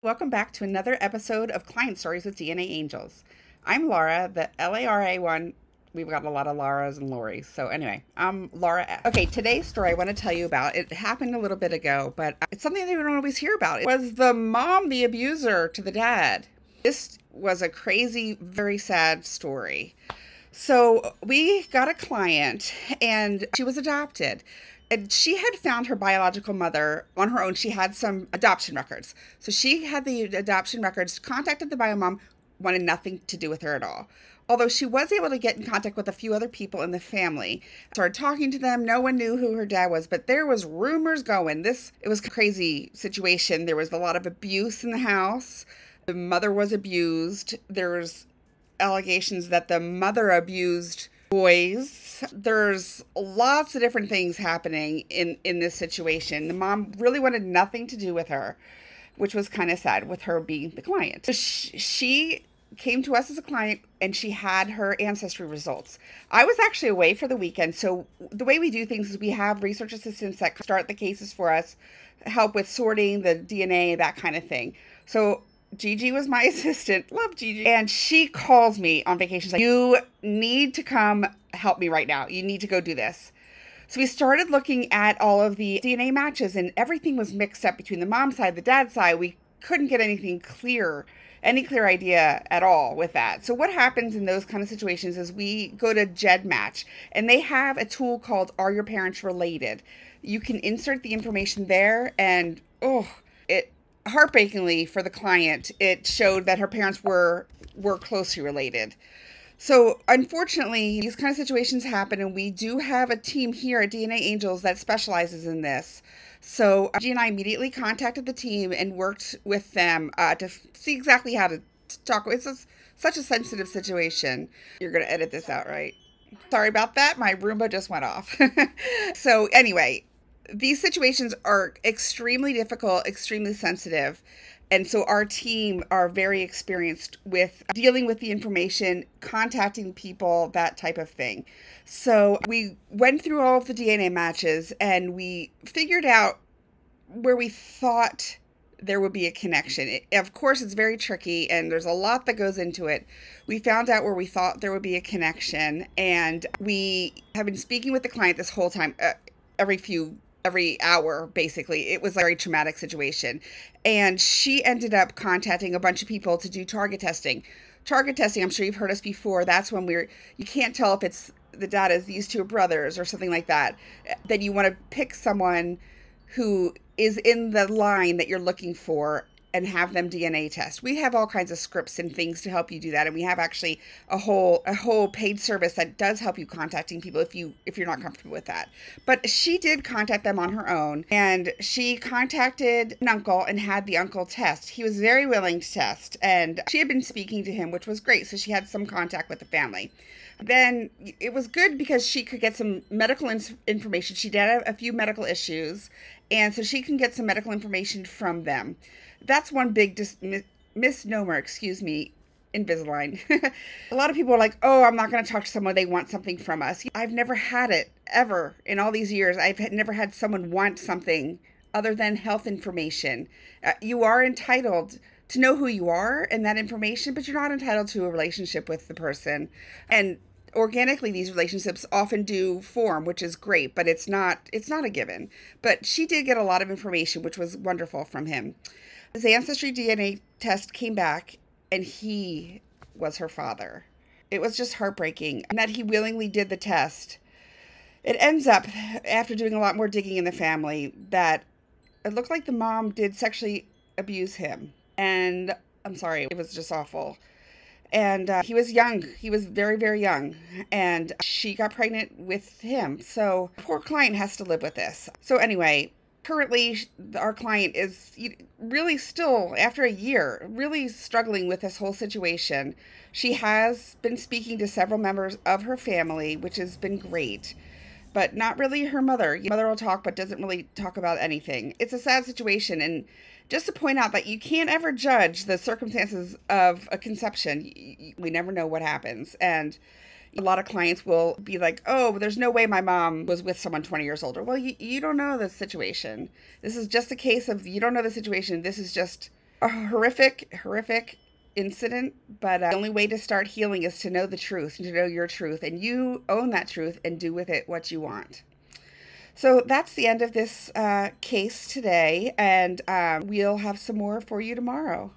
Welcome back to another episode of Client Stories with DNAngels. I'm Lara, the Lara one. We've got a lot of Laras and Loris. So anyway, I'm Lara. Okay, today's story I want to tell you about. It happened a little bit ago, but it's something that we don't always hear about. It was the mom, the abuser to the dad. This was a crazy, very sad story. So we got a client and she was adopted. And she had found her biological mother on her own. She had some adoption records. So she had the adoption records, contacted the bio mom, wanted nothing to do with her at all. Although she was able to get in contact with a few other people in the family. Started talking to them. No one knew who her dad was, but there was rumors going. It was a crazy situation. There was a lot of abuse in the house. The mother was abused. There's allegations that the mother abused boys. There's lots of different things happening in this situation. The mom really wanted nothing to do with her, which was kind of sad with her being the client. So she came to us as a client and she had her ancestry results. I was actually away for the weekend. So the way we do things is we have research assistants that start the cases for us, help with sorting the DNA, that kind of thing. So Gigi was my assistant. Love Gigi. And she calls me on vacation. She's like, you need to come help me right now. You need to go do this. So we started looking at all of the DNA matches and everything was mixed up between the mom side, the dad side. We couldn't get anything clear, any clear idea at all with that. So what happens in those kind of situations is we go to GEDmatch and they have a tool called Are Your Parents Related? You can insert the information there and heartbreakingly for the client, it showed that her parents were closely related. So unfortunately, these kind of situations happen, and we do have a team here at DNAngels that specializes in this. So G and I immediately contacted the team and worked with them to see exactly how to talk. It's such a sensitive situation. You're going to edit this out, right? Sorry about that. My Roomba just went off. So anyway, these situations are extremely difficult, extremely sensitive. And so our team are very experienced with dealing with the information, contacting people, that type of thing. So we went through all of the DNA matches and we figured out where we thought there would be a connection. Of course, it's very tricky and there's a lot that goes into it. We found out where we thought there would be a connection, and we have been speaking with the client this whole time, every hour, basically. It was a very traumatic situation. And she ended up contacting a bunch of people to do target testing. Target testing, I'm sure you've heard us before. That's when you can't tell if it's the data is these two brothers or something like that. Then you want to pick someone who is in the line that you're looking for and have them DNA test. We have all kinds of scripts and things to help you do that. And we have actually a whole paid service that does help you contacting people if you're not comfortable with that. But she did contact them on her own, and she contacted an uncle and had the uncle test. He was very willing to test, and she had been speaking to him, which was great. So she had some contact with the family. Then it was good because she could get some medical information. She did have a few medical issues, and so she can get some medical information from them. That's one big misnomer, Invisalign. A lot of people are like, oh, I'm not going to talk to someone. They want something from us. I've never had it ever in all these years. I've never had someone want something other than health information. You are entitled to know who you are and that information, but you're not entitled to a relationship with the person. And organically, these relationships often do form, which is great, but it's not a given. But she did get a lot of information, which was wonderful from him. His ancestry DNA test came back, and he was her father. It was just heartbreaking, and that he willingly did the test. It ends up, after doing a lot more digging in the family, that it looked like the mom did sexually abuse him. And I'm sorry, it was just awful. And he was young. He was very, very young. And she got pregnant with him. So poor client has to live with this. So anyway, currently our client is really still, after a year, really struggling with this whole situation. She has been speaking to several members of her family, which has been great, but not really her mother. Mother will talk, but doesn't really talk about anything. It's a sad situation. And just to point out that you can't ever judge the circumstances of a conception. We never know what happens. And a lot of clients will be like, oh, there's no way my mom was with someone 20 years older. Well, you don't know the situation. This is just a case of you don't know the situation. This is just a horrific incident, but the only way to start healing is to know the truth, to know your truth, and you own that truth and do with it what you want. So that's the end of this case today, and we'll have some more for you tomorrow.